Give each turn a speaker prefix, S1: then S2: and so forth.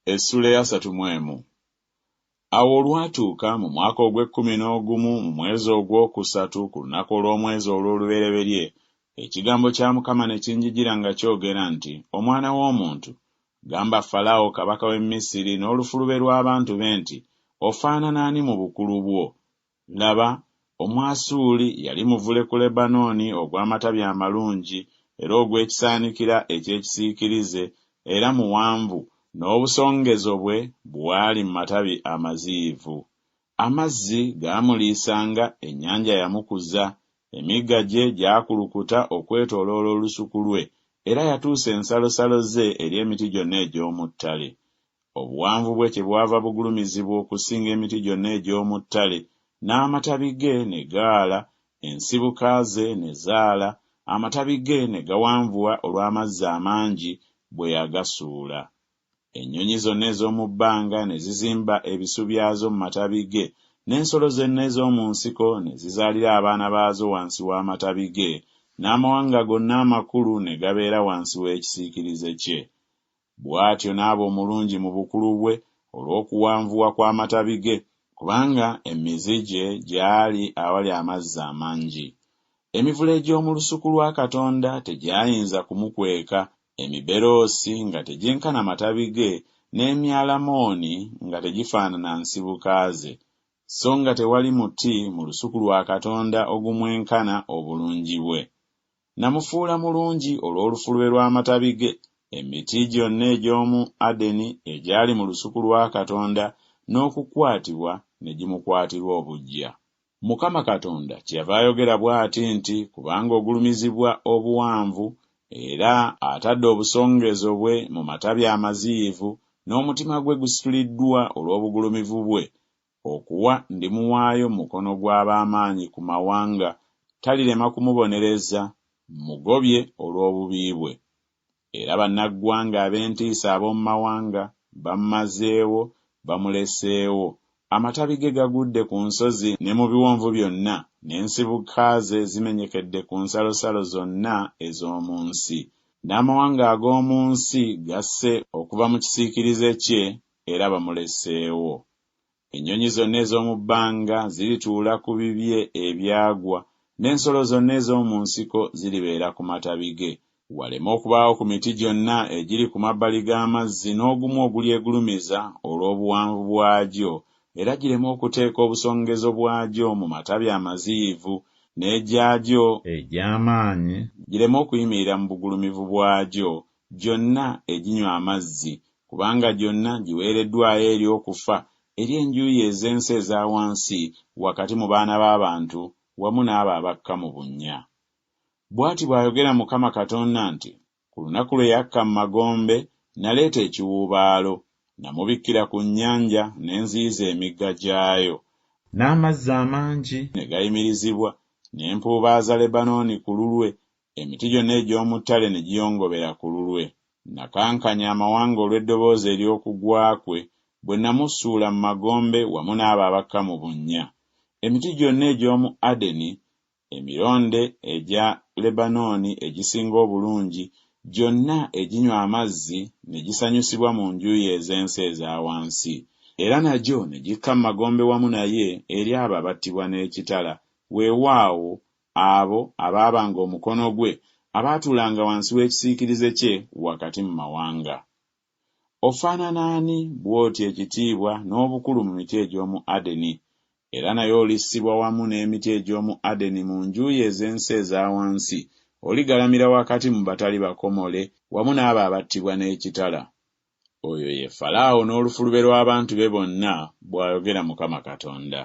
S1: Essula ya 31. Awo olwatuuka mu mwaka ogw'e11 mu mwezi ogwokusatu ku lunaku olw'omwezi olw'olubereberye, ekigambo kya Mukama ne kinjijira nga kyogera nti, omwana w'omuntu, gamba Falaawo kabaka w'e Misiri n'olufulube lw'abantu be nti, ofaanana ani mu bukulu bwo? Laba, Omwasuuli yali muvule ku Lebanooni ogw'amatabi amalungi era ogw'ekisaanikira eky'ekisiikirize era muwanvu, n'obusongezo bwe bwali mu matabi amaziivu. Amazzi gaamuliisanga, ennyanja yamukuza, emigga gye gyakulukuta okwetooloola olusuku lwe, era yatuusa ensalosalo ze eri emiti gyonna egy'omu ttale. Obuwanvu bwe kyebwava bugulumizibwa okusinga emiti gyonna egy'omu ttale, n'amatabi ge ne gaala, ensibuka ze ne zaala, amatabi ge ne gawanvuwa olw'amazzi amangi bwe yagasuula. Ennyonyi zonna ez'omu bbanga ne zizimba ebisu byazo mu matabi ge, n'ensolo zonna ez'omu nsiko ne zizaalira abaana baazo wansi w'amatabi ge, n'amawanga gonna amakulu ne gabeera wansi w'ekisiikirize kye. Bw'atyo n'aba omulungi mu bukulu bwe olw'okuwanvuwa kw'amatabi ge, kubanga emizi gye gyali awali amazzi amangi. Emivule egy'omu lusuku lwa Katonda tegyayinza kumukweka, emiberoosi nga tegyenkana matabi ge, n'emyalamooni nga tegifaanana nsibuka ze. So nga tewali muti mu lusuku lwa Katonda ogumwenkana obulungi bwe. Namufuula mulungi olw'olufulube lw'amatabi ge, emiti gyonna egy'omu Adeni egyali mu lusuku lwa Katonda n'okukwatibwa ne gimukwatirwa obuggya. Mukama Katonda kyeyava ayogera bw'ati nti, kubanga ogulumizibwa obuwanvu era atadde obusongezo bwe mu matabi amaziivu, n'omutima gwe gusituliddwa olw'obugulumivu bwe, okuwa ndimuwaayo mu mukono gw'ab'amaanyi ku mawanga, talirema kumubonereza, mugobye olw'obubi bwe. Era bannaggwanga ab'entiisa ab'omu mawanga bammazeewo, bamuleseewo. Amatabi ge gagudde ku nsozi ne mu biwonvu byonna, n'ensibuka ze zimenyekedde ku nsalosalo zonna ez'omu nsi. N'amawanga ag'omu nsi gasse okuva mu kisiikirize kye era bamuleseewo. Ennyonyi zonna ez'omu bbanga zirituula ku bibye ebyagwa, n'ensolo zonna ez'omu nsiko ziribeera ku matabi ge. Waleme okubaawo ku miti gyonna egiri ku mabbali g'amazzi n'ogumu ogulyegulumiza olw'obuwanvu bwagyo, era gireme okuteeka obusongezo bwagyo mu matabi amaziivu, n'egyagyo egy'amaanyi gireme okuyimirira mu bugulumivu bwagyo, gyonna eginywa amazzi, kubanga gyonna giweereddwayo eri okufa eri enjuuyi ez'ensi eza wansi wakati mu baana b'abantu wamu n'abo abakka mu bunnya. Bw'ati bw'ayogera Mukama Katonda nti, ku lunaku lwe yakka mu magombe naleeta ekiwuubaalo, namubikkira ku nnyanja ne nziyiza emigga gyayo. N'amazzi amangi ne gayimirizibwa, ne mpuubaaza Lebanooni ku lulwe, emiti gyonna egy'omu ttale ne giyongobera ku lulwe. Nakankanya amawanga olw'eddoboozi ery'okugwa kwe, bwe namusuula mu magombe wamu n'abo abakka mu bunnya. Emiti gyonna egy'omu Adeni, emironde egya Lebanooni egisinga obulungi, gyonna eginywa amazzi ne gisanyusibwa mu njuuyi ez'ensi eza wansi. Era nagyo ne gikka mu magombe wamu naye eri abo abattibwa n'ekitala, weewaawo abo abaabanga omukono gwe, abaatuulanga wansi w'ekisiikirize kye wakati mu mawanga. Ofaanana ani bw'oti ekitiibwa n'obukulu mu miti egy'omu Adeni, era naye olissibwa wamu n'emiti egy'omu Adeni mu njuuyi ez'ensi eza wansi, oligalamira wakati mu batali bakomole wamu n'abo abattibwa n'ekitala. Oyo ye Falaawo n'olufulube lw'abantu be bonna, bw'ayogera Mukama Katonda.